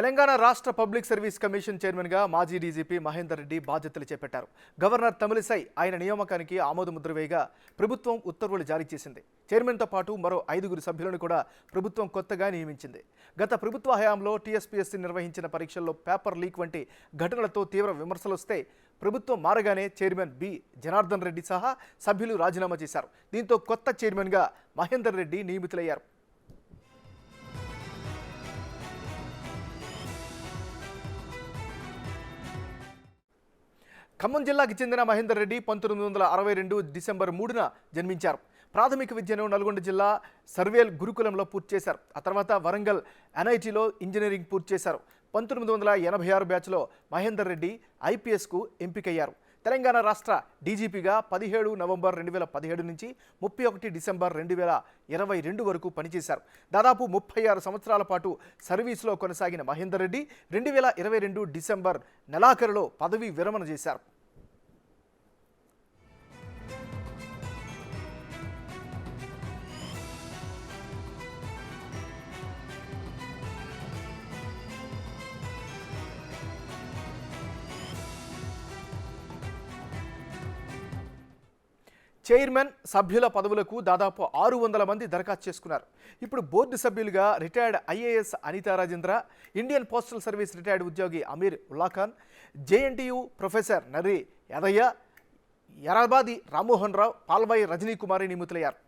తెలంగాణ రాష్ట్ర public service commission చైర్మన్గా మాజీ డీజీపీ మహేందర్ రెడ్డి బాధ్యతలు చేపట్టారు. గవర్నర్ తమిళిసై ఆయన నియామకానికి ఆమోదముద్ర వేయగా ప్రభుత్వం ఉత్తర్వులు జారీ చేసింది. చైర్మన్తో పాటు మరో 5 సభ్యులను కూడా ప్రభుత్వం కొత్తగా నియమించింది. గత ప్రభుత్వ హయాంలో టీఎస్పీఎస్సీ నిర్వహించిన పరీక్షల్లో పేపర్ లీక్ వంటి ఘటనలతో తీవ్ర విమర్శలు వస్తే ప్రభుత్వం మారగానే చైర్మన్ బి జనార్దన్ రెడ్డి సహా సభ్యులు రాజీనామా చేశారు. దీంతో కొత్త చైర్మన్గా మహేందర్ రెడ్డి నియమితులయ్యారు. ఖమ్మం జిల్లాకి చెందిన మహేందర్ రెడ్డి 1962 డిసెంబర్ 3న జన్మించారు. ప్రాథమిక విద్యను నల్గొండ జిల్లా సర్వేల్ గురుకులంలో పూర్తి చేశారు. ఆ తర్వాత వరంగల్ ఎన్ఐటీలో ఇంజనీరింగ్ పూర్తి చేశారు. 1986 బ్యాచ్లో మహేందర్ రెడ్డి ఐపీఎస్కు ఎంపికయ్యారు. తెలంగాణ రాష్ట్ర డీజీపీగా 17 నవంబర్ 2017 నుంచి 31 డిసెంబర్ 2022 వరకు పనిచేశారు. దాదాపు 36 సంవత్సరాల పాటు సర్వీసులో కొనసాగిన మహేందర్ రెడ్డి 2022 డిసెంబర్ నెలాఖరులో పదవీ విరమణ చేశారు. చైర్మన్ సభ్యుల పదవులకు దాదాపు 600 మంది దరఖాస్తు చేసుకున్నారు. ఇప్పుడు బోర్డు సభ్యులుగా retired IAS Anita Rajendra, Indian postal service retired ఉద్యోగి అమీర్ ఉల్లాఖాన్, జేఎన్టీయూ ప్రొఫెసర్ నర్రి యాదయ్య, యరాబాది రామ్మోహన్ రావు, పాల్వాయి రజనీ కుమారి నియమితులయ్యారు.